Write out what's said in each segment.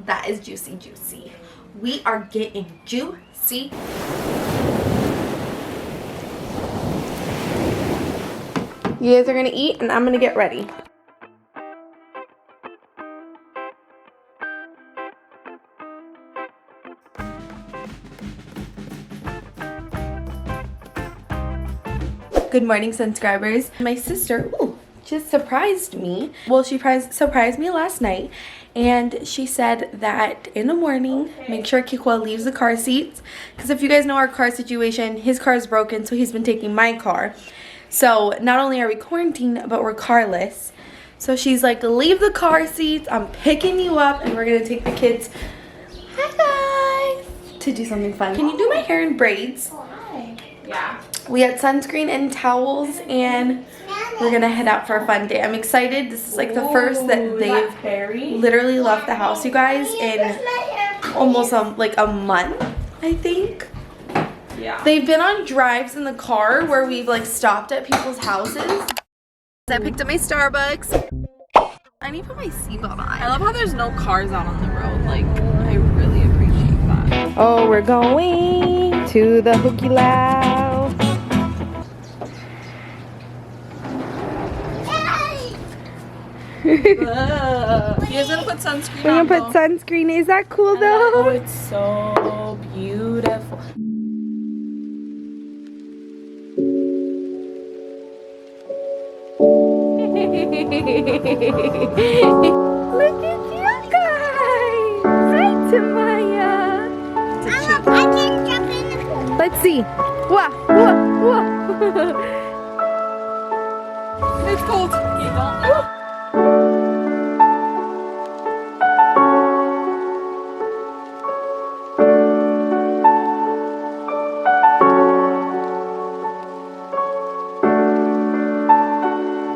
that is juicy, juicy. We are getting juicy. You guys are gonna eat and I'm gonna get ready. Good morning, subscribers. My sister just surprised me. Well, she surprised me last night, and she said that in the morning, make sure Kikwa leaves the car seats, because if you guys know our car situation, his car is broken, so he's been taking my car. So not only are we quarantined, but we're carless. So she's like, leave the car seats, I'm picking you up, and we're gonna take the kids, hi guys, to do something fun. Can you do my hair in braids? Yeah. We had sunscreen and towels, and we're gonna head out for a fun day. I'm excited. This is like the first that they've literally left the house, you guys, in almost like a month, I think. Yeah. They've been on drives in the car where we've like stopped at people's houses. I picked up my Starbucks. I need to put my seatbelt on. I love how there's no cars out on the road. Like, I really appreciate that. Oh, we're going to the Hooky Lounge. You guys gonna put sunscreen We're on, gonna put sunscreen. Is that cool though? Oh, it's so beautiful. Look at you guys! Hi, Tamaya! I can jump in the pool. Let's see. Whoa, whoa, whoa. It's cold. You don't know.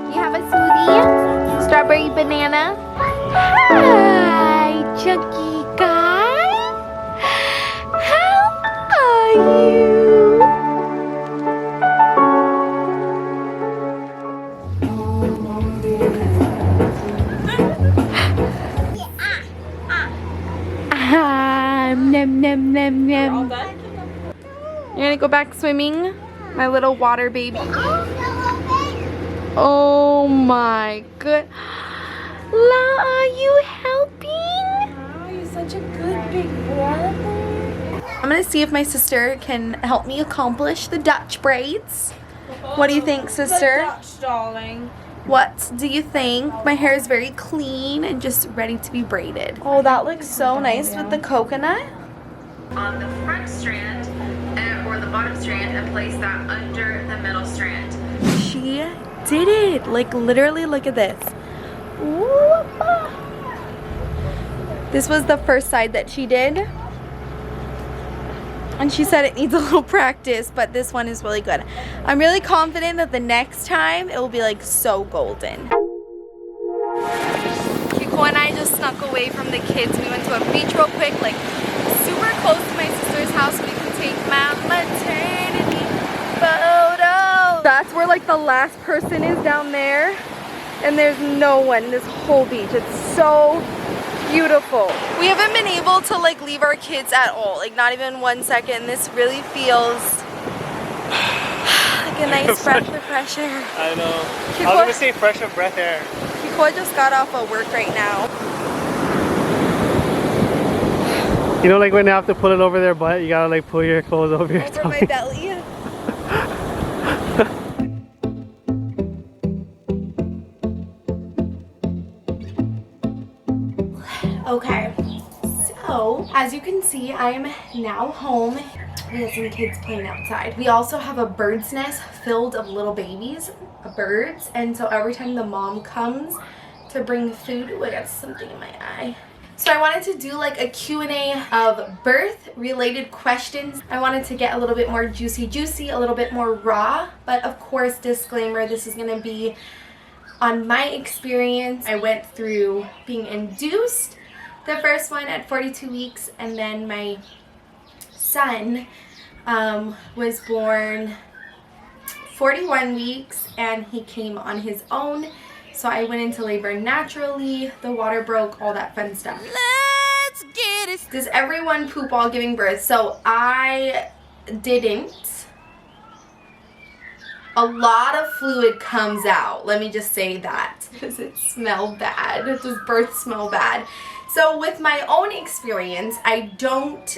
You have a smoothie? Strawberry banana? Hi, Chucky guy. How are you? Nem, nem, nem, nem. All done? You're gonna go back swimming? My little water baby. Oh, Oh my good. La, are you helping? Oh, you're such a good big brother. I'm gonna see if my sister can help me accomplish the Dutch braids. What do you think, sister? Dutch, darling. What do you think? My hair is very clean and just ready to be braided. Oh, that looks so nice with the coconut. On the front strand or the bottom strand and place that under the middle strand. She did it. Like literally, look at this. Ooh. This was the first side that she did. And she said it needs a little practice, but this one is really good. I'm really confident that the next time it will be like so golden. Kiko and I just snuck away from the kids. We went to a beach real quick, like super close to my sister's house so we could take my maternity photo. That's where like the last person is down there. And there's no one, this whole beach. It's so beautiful. We haven't been able to like leave our kids at all, like not even 1 second. This really feels like a nice breath of fresh air. I know. Kiko, I was gonna say fresh of breath air. Kiko just got off of work right now. You know, like when they have to put it over their butt, you gotta like pull your clothes over your Over my tummy. belly. Okay, so as you can see, I am now home. We have some kids playing outside. We also have a bird's nest filled of little babies, birds, and so every time the mom comes to bring food, ooh, I got something in my eye. So I wanted to do like a Q&A of birth related questions. I wanted to get a little bit more juicy, a little bit more raw, but of course, disclaimer, this is gonna be on my experience. I went through being induced, the first one at 42 weeks, and then my son was born 41 weeks and he came on his own. So I went into labor naturally, the water broke, all that fun stuff. Let's Does everyone poop while giving birth? So I didn't. A lot of fluid comes out. Let me just say that. Does it smell bad? Does birth smell bad? So with my own experience, I don't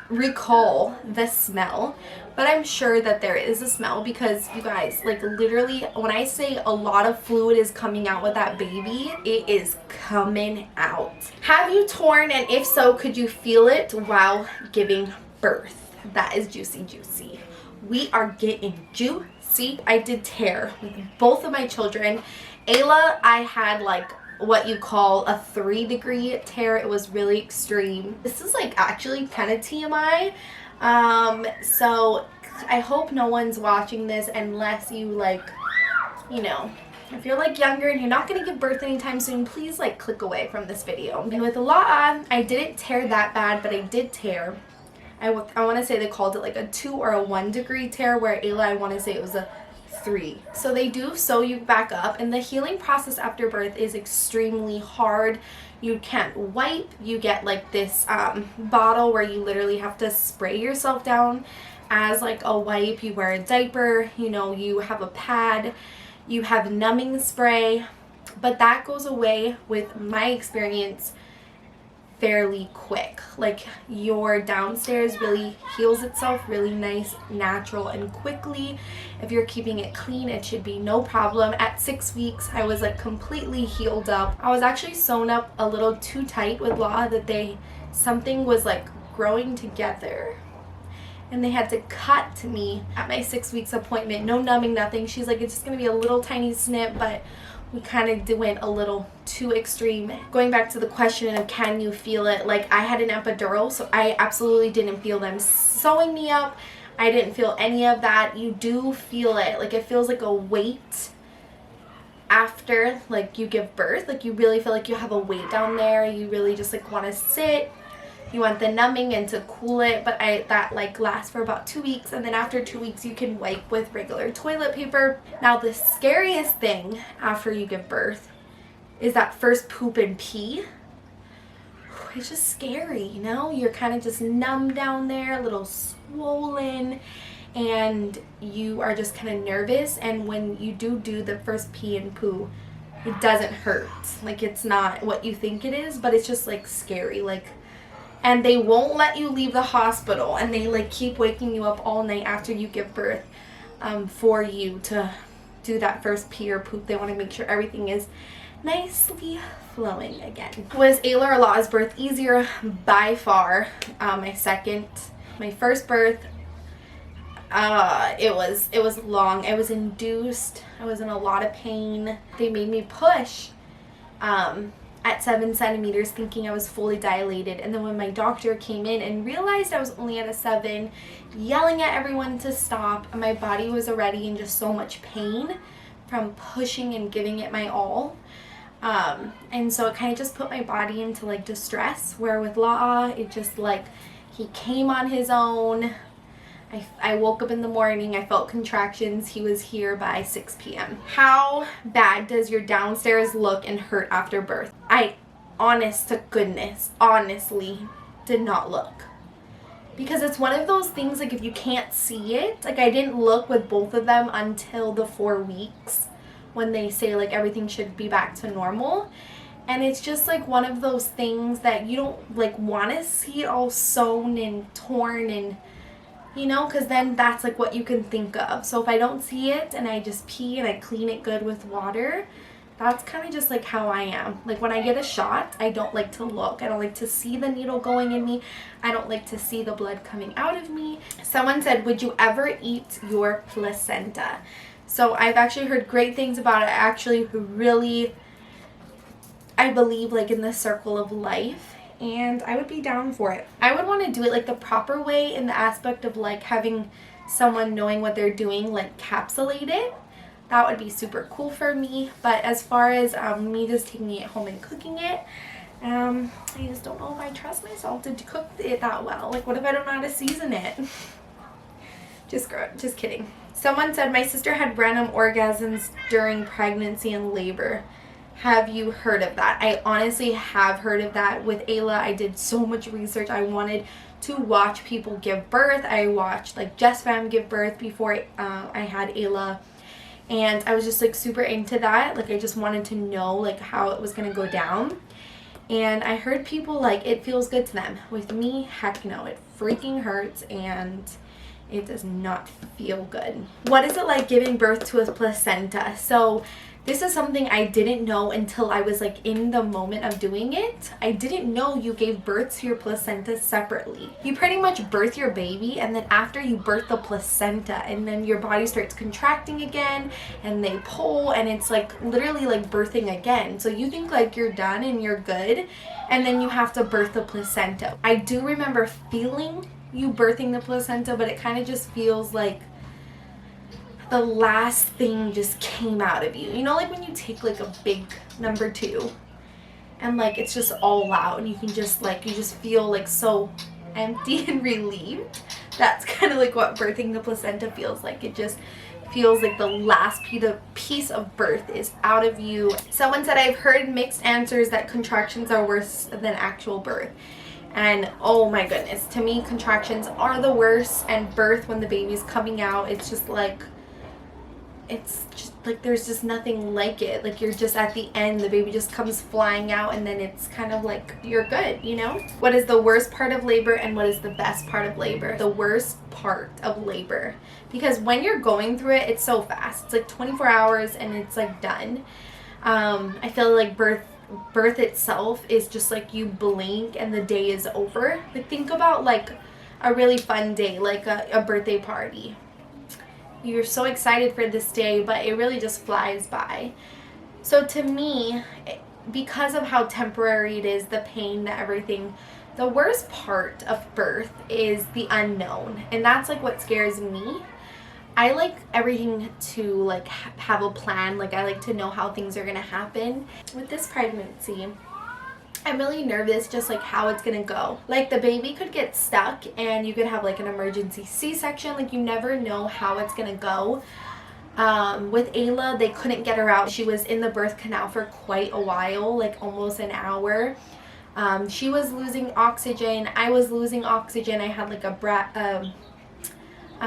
recall the smell, but I'm sure that there is a smell because you guys, like literally when I say a lot of fluid is coming out with that baby, it is coming out. Have you torn, and if so, could you feel it while giving birth? That is juicy. We are getting juicy. I did tear with both of my children. Ayla, I had like what you call a 3-degree tear. It was really extreme. This is like actually kind of TMI. So I hope no one's watching this unless you like, you know, if you're like younger and you're not going to give birth anytime soon, please like click away from this video. And with La'a, I didn't tear that bad, but I did tear. I want to say they called it like a 2 or a 1-degree tear, where Ayla, I want to say it was a 3. So they do sew you back up, and the healing process after birth is extremely hard. You can't wipe. You get like this bottle where you literally have to spray yourself down as like a wipe. You wear a diaper, you know, you have a pad, you have numbing spray, but that goes away with my experience fairly quick. Like your downstairs really heals itself really nice, natural, and quickly. If you're keeping it clean, it should be no problem. At 6 weeks, I was like completely healed up. I was actually sewn up a little too tight with La'a, that something was like growing together, and they had to cut me at my 6 weeks appointment. No numbing, nothing. She's like, it's just gonna be a little tiny snip, but we kind of went a little too extreme. Going back to the question of can you feel it, like I had an epidural, so I absolutely didn't feel them sewing me up. I didn't feel any of that. You do feel it. Like it feels like a weight after like you give birth. Like you really feel like you have a weight down there. You really just like want to sit. You want the numbing and to cool it, but that like lasts for about 2 weeks, and then after 2 weeks you can wipe with regular toilet paper. Now the scariest thing after you give birth is that first poop and pee. It's just scary, you know? You're kind of just numb down there, a little swollen, and you are just kind of nervous. And when you do the first pee and poo, it doesn't hurt. Like it's not what you think it is, but it's just like scary. Like, and they won't let you leave the hospital, and they like keep waking you up all night after you give birth for you to do that first pee or poop. They want to make sure everything is nicely flowing again. Was Ayla or La'a's birth easier? By far. My first birth, it was long. I was induced. I was in a lot of pain. They made me push at 7 centimeters, thinking I was fully dilated. And then when my doctor came in and realized I was only at a 7, yelling at everyone to stop, my body was already in just so much pain from pushing and giving it my all. And so it kind of just put my body into like distress, where with La'a, it just like, he came on his own. I woke up in the morning, I felt contractions. He was here by 6 p.m. How bad does your downstairs look and hurt after birth? I, honest to goodness, honestly did not look. Because it's one of those things, like if you can't see it, like I didn't look with both of them until the 4 weeks, when they say like everything should be back to normal. And it's just like one of those things that you don't like want to see it all sewn and torn, and you know, because then that's like what you can think of. So if I don't see it and I just pee and I clean it good with water, that's kind of just like how I am. Like when I get a shot, I don't like to look. I don't like to see the needle going in me. I don't like to see the blood coming out of me. Someone said, would you ever eat your placenta? So I've actually heard great things about it. I actually really, I believe like in the circle of life, and I would be down for it. I would want to do it like the proper way, in the aspect of like having someone knowing what they're doing, like capsulate it. That would be super cool for me. But as far as me just taking it home and cooking it, I just don't know if I trust myself to cook it that well. Like what if I don't know how to season it? Just kidding. Someone said, my sister had random orgasms during pregnancy and labor. Have you heard of that? I honestly have heard of that. With Ayla, I did so much research. I wanted to watch people give birth. I watched like Jess Fam give birth before I had Ayla, and I was just like super into that. Like I just wanted to know like how it was gonna go down. And I heard people like it feels good to them. With me, heck no, it freaking hurts and it does not feel good. What is it like giving birth to a placenta? So this is something I didn't know until I was like in the moment of doing it. I didn't know you gave birth to your placenta separately. You pretty much birth your baby, and then after you birth the placenta, and then your body starts contracting again and they pull, and it's like literally like birthing again. So you think like you're done and you're good, and then you have to birth the placenta. I do remember feeling you birthing the placenta, but it kind of just feels like the last thing just came out of you. You know, like when you take like a big number 2 and like it's just all out and you can just like, you just feel like so empty and relieved. That's kind of like what birthing the placenta feels like. It just feels like the last piece of birth is out of you. Someone said, I've heard mixed answers that contractions are worse than actual birth. And oh my goodness, to me contractions are the worst, and birth when the baby's coming out, it's just like there's just nothing like it. Like you're just at the end, the baby just comes flying out, and then it's kind of like you're good, you know? What is the worst part of labor and what is the best part of labor? The worst part of labor, because when you're going through it, it's so fast. It's like 24 hours and it's like done. I feel like birth itself is just like you blink and the day is over. Like think about like a really fun day, like a birthday party. You're so excited for this day, but it really just flies by. So to me, because of how temporary it is, the pain, the everything, the worst part of birth is the unknown. And that's like what scares me. I like everything to like have a plan. Like I like to know how things are gonna happen. With this pregnancy, I'm really nervous just like how it's gonna go. Like the baby could get stuck and you could have like an emergency C-section. Like you never know how it's gonna go. With Ayla, they couldn't get her out. She was in the birth canal for quite a while, like almost an hour. She was losing oxygen. I was losing oxygen. I had like a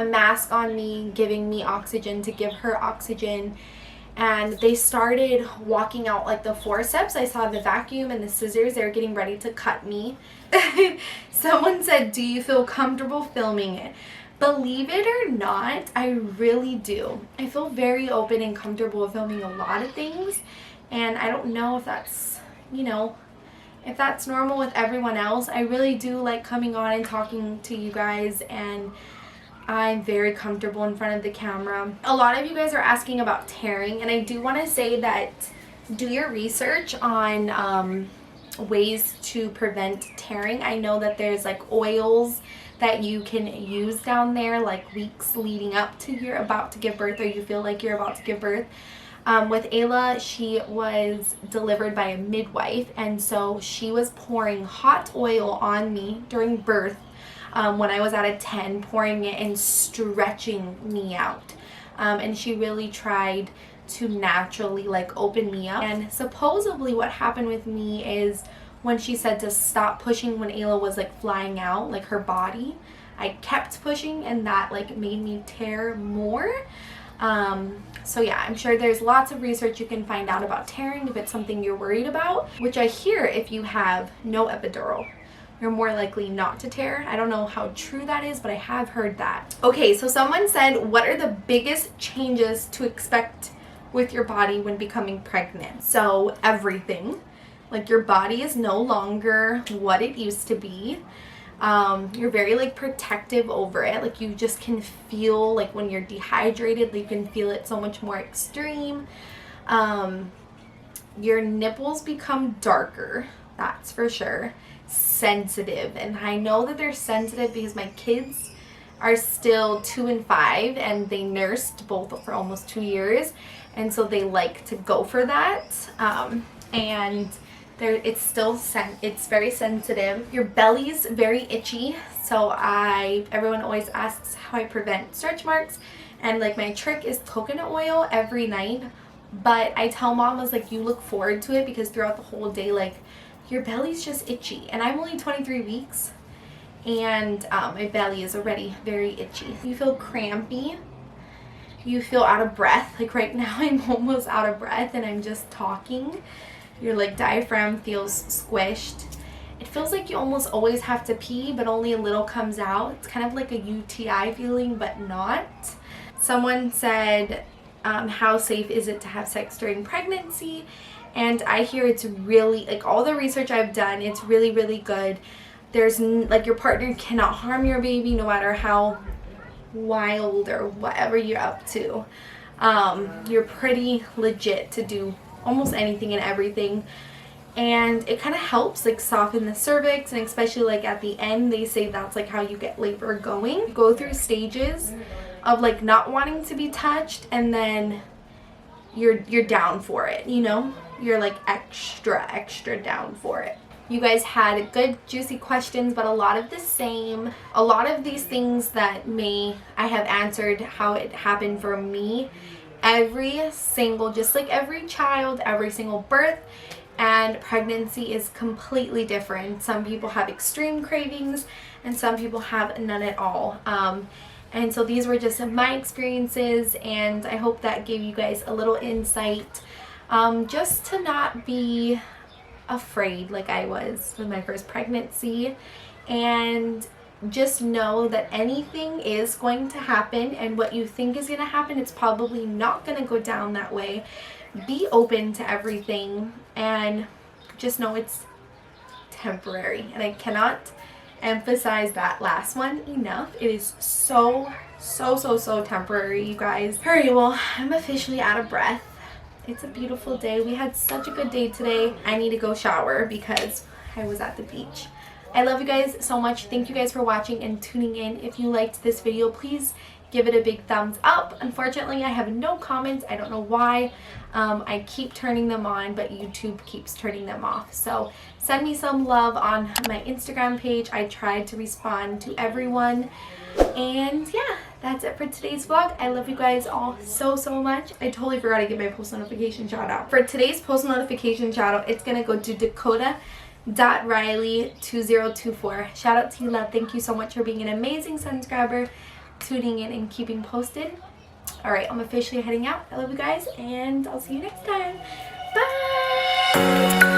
mask on me giving me oxygen to give her oxygen. And they started walking out like the forceps. I saw the vacuum and the scissors. They were getting ready to cut me. Someone said, do you feel comfortable filming it? Believe it or not, I really do. I feel very open and comfortable filming a lot of things. And I don't know if that's, you know, if that's normal with everyone else. I really do like coming on and talking to you guys, and I'm very comfortable in front of the camera. A lot of you guys are asking about tearing, and I do want to say that do your research on ways to prevent tearing. I know that there's like oils that you can use down there like weeks leading up to you're about to give birth, or you feel like you're about to give birth. With Ayla, she was delivered by a midwife, and so she was pouring hot oil on me during birth. When I was at a 10, pouring it and stretching me out. And she really tried to naturally like open me up. And supposedly what happened with me is when she said to stop pushing when Ayla was like flying out, like her body, I kept pushing, and that like made me tear more. So yeah, I'm sure there's lots of research you can find out about tearing if it's something you're worried about, which I hear if you have no epidural, you're more likely not to tear. I don't know how true that is, but I have heard that. Okay, so someone said, what are the biggest changes to expect with your body when becoming pregnant? So everything. Like your body is no longer what it used to be. You're very like protective over it. Like you just can feel like when you're dehydrated, you can feel it so much more extreme. Your nipples become darker, that's for sure. Sensitive, and I know that they're sensitive because my kids are still 2 and 5, and they nursed both for almost 2 years, and so they like to go for that. And it's very sensitive. Your belly's very itchy, so everyone always asks how I prevent stretch marks, and like my trick is coconut oil every night But I tell mamas, like, you look forward to it because throughout the whole day, like, your belly's just itchy. And I'm only 23 weeks and my belly is already very itchy. You feel crampy. You feel out of breath. Like right now I'm almost out of breath and I'm just talking. Your like diaphragm feels squished. It feels like you almost always have to pee, but only a little comes out. It's kind of like a UTI feeling, but not. Someone said, how safe is it to have sex during pregnancy? And I hear it's really, like all the research I've done, it's really, really good. There's like your partner cannot harm your baby no matter how wild or whatever you're up to. You're pretty legit to do almost anything and everything. And it kind of helps like soften the cervix, and especially like at the end they say that's like how you get labor going. Go through stages of like not wanting to be touched, and then you're down for it, you know? You're like extra down for it. You guys had good juicy questions, but a lot of the same. A lot of these things that I have answered how it happened for me. Every single, just like every child, every single birth and pregnancy is completely different. Some people have extreme cravings and some people have none at all. And so these were just my experiences, and I hope that gave you guys a little insight, just to not be afraid like I was with my first pregnancy, and just know that anything is going to happen, and what you think is going to happen, it's probably not going to go down that way. Be open to everything and just know it's temporary, and I cannot emphasize that last one enough. It is so temporary, you guys. Alright, well, I'm officially out of breath. It's a beautiful day. We had such a good day today. I need to go shower because I was at the beach. I love you guys so much. Thank you guys for watching and tuning in. If you liked this video, please give it a big thumbs up. Unfortunately, I have no comments. I don't know why. I keep turning them on, but YouTube keeps turning them off. So send me some love on my Instagram page. I tried to respond to everyone. And yeah, that's it for today's vlog. I love you guys all so much. I totally forgot to give my post notification shout out. For today's post notification shout out, it's gonna go to Dakota.Riley2024. Shout out to you, love. Thank you so much for being an amazing subscriber, tuning in and keeping posted. Alright, I'm officially heading out. I love you guys and I'll see you next time. Bye!